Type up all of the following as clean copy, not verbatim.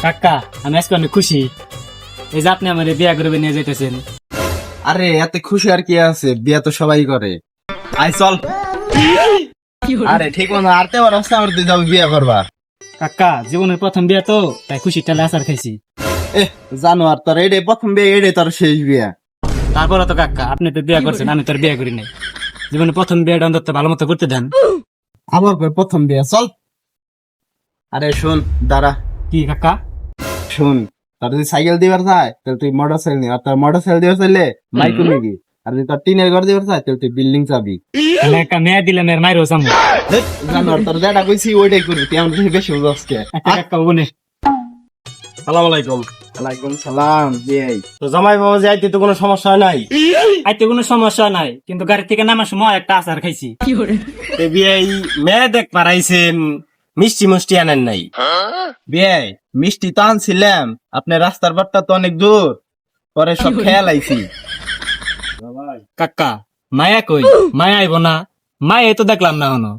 কাকা আমি আজকে অনেক খুশি, এই যে আপনি আমার বিয়া করবে নিয়ে যেতেছেন। আরে এত খুশি আর কি আছে, বিয়া তো সবাই করে। আই চল। আরে ঠিক মতো আরতে পারছ না, আমার তুই যাবি বিয়া করবা। কাকা জীবনের প্রথম বিয়া তো, তাই খুশি টালে আচার খাইছি। জানো আর তোর এটাই প্রথম বিয়ে, এটাই তোর শেষ বিয়া। তারপরে তো কাকা আপনি তো বিয়া করছেন, আমি তোর বিয়া করি নাই। জীবনের প্রথম বিয়াটা অন্তত ভালো মতো করতে দেন। আবার প্রথম বিয়া, চল। আরে শোন, দাঁড়া। কি কাকা? শুন, তোর যদি সাইকেল দিবার চায় তাহলে তুই মোটর সাইকেল নি, আর তোর মোটর সাইকেল দিবার চাইলে মাইকো নিবি। আর যদি তোর টিনের ঘর দিবার চায় তাহলে তুই বিল্ডিং চাবি। তাহলে একটা মেয়ে দিলে মেয়ের মায়েরও সামনে। জানো আর তোর যেটা কইছি ওইটাই করবি, তুই আমার থেকে বেশি বুঝাসকে। আচ্ছা কাকা ওনে। সালাম আলাইকুম। ওয়ালাইকুম সালাম। বিয়াই তো জামাই বাবা যে আইতে তো কোনো সমস্যা নাই? আইতে কোনো সমস্যা নাই, কিন্তু গাড়ি থেকে নামার সময় একটা আচার খাইছি। তো বিয়াই মেয়ে দেখ পারাইছেন, মিষ্টি মুষ্টি আনেন নাই? বিয়াই মিষ্টি তো আনছিলাম, আপনার রাস্তার বাটটা তো অনেক দূর, পরে সব খেয়াল আইছি। কাকা মায়া কই? মায়া আইব না? মায়া তো দেখলাম না হনো।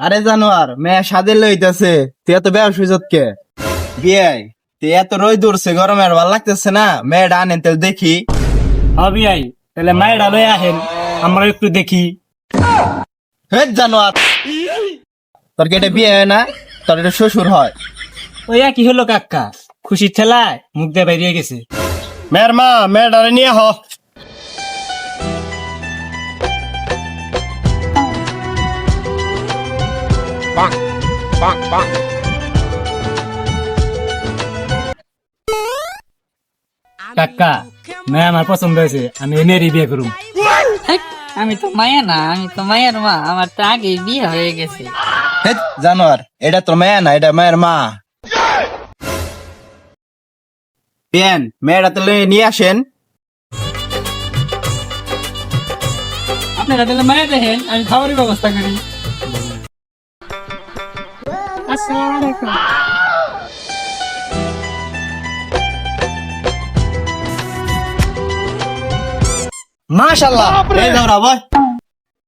আরে জানো আর মেয়ে সাদে লইতেছে, তুই এত ব্যবসা সুযোগ কে? বিয়াই তুই এত রই দূরছে, গরমে আর ভাল লাগতেছে না, মেয়েটা আনেন তাহলে দেখি। হবি আই তাহলে মায়ের লয়ে আহেন, আমরা একটু দেখি। হে জানো আর তোর কি এটা বিয়ে হয় না, তোর এটা শ্বশুর হয়। ওই কি হলো কাকা, খুশির ঠেলায় মুখ দিয়ে বাইরে গেছে। মেয়ের মা মেয়েটারে নিয়ে হ। কাকা মেয়ে আমার পছন্দ হয়েছে, আমি এই মেয়েরই বিয়ে করুম। হেক, আমি তো মায়া না, আমি তো মায়ের মা, আমার তো আগে বিয়ে হয়ে গেছে। হে জানো আর এটা তোর মেয়ে না, এটা মেয়ের মা। পেন মেয়েটা তাহলে নিয়ে আসেন। আপনারা তাহলে মায়া দেখেন, আমি খাবারের ব্যবস্থা করি। আসসালামু আলাইকুম। মাশাআল্লাহ, এই দাঁড়া ভাই।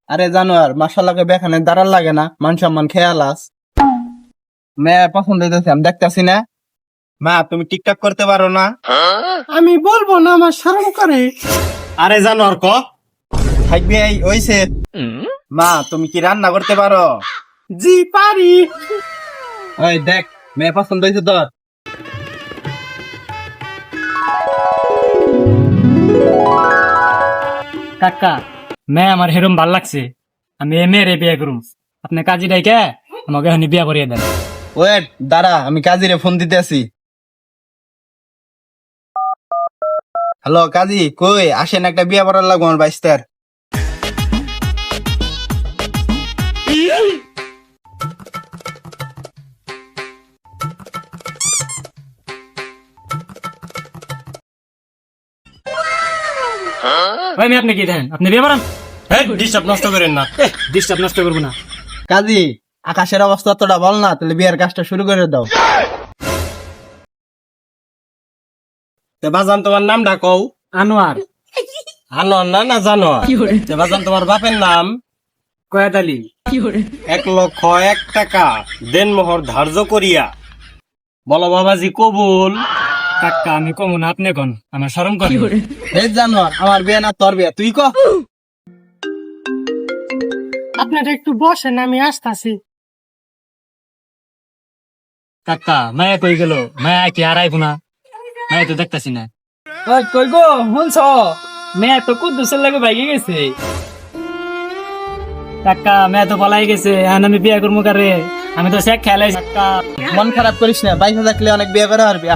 আরে জানো আর মাশাআল্লাহকে বেখানে দাঁড়ার লাগে না, মান সম্মান খেয়াল আস। মেয়ে পছন্দ হইতেছে, আমি দেখতেছি না। মা তুমি টিকটক করতে পারো না? আমি বলবো না, আমার শরম করে। আরে জানো আর ক থাকবি এই হইছে। মা তুমি কি রান্না করতে পারো? জি পারি। ওই দেখ মেয়ে পছন্দ হয়েছে তোর। কাকা মেয়ে আমার হেরম ভাল লাগছে, আমি এই মেয়ের বিয়ে করুম। আপনি কাজী ডাইকে আমাকে এখন বিয়া করিয়ে দেন। ওয়েট দাঁড়া, আমি কাজীরে ফোন দিতে আছি। হ্যালো কাজী, কই আসেন, একটা বিয়া করার লাগবো আমার বাইস্তার। ভাই মেয়ে আপনি কি দেন, আপনি বিয়ে করান। ডিস্টার্ব নষ্ট করেন না। ডিস্টার্ব নষ্ট করবো না। কাজী আকাশের অবস্থা তোরা বল না, তাহলে বিয়ের কাজটা শুরু করে দাও। বাজান তোমার নামটা কও। আনোয়ার। আনোয়ার না না জানো? বাজান তোমার বাপের নাম? কয়াত আলী। 1,01,000 টাকা দেন মোহর ধার্য করিয়া। বলো বাবাজি কবুল। কাকা আমি কমু না, আপনি কোন, আমার শরম করে। এই জানো আমার বিয়ে না তোর বিয়ে, তুই ক। আপনারা একটু বসেন, আমি আসতেছি। কাকা মায়া কই গেল? মায়া কি আর আইব না? মায়া তো দেখতাছি না। কই গো শুনছ, মেয়ে তো কুদ্দুসের লাগে ভাইগে গেছে। কাকা মেয়া তো পলাই গেছে, এখন আমি বিয়ে করবো কারে? আমি তো সে খেলাই। কাকা মন খারাপ করিস না, 22,000 থাকলে অনেক বিয়ে করা পারবি।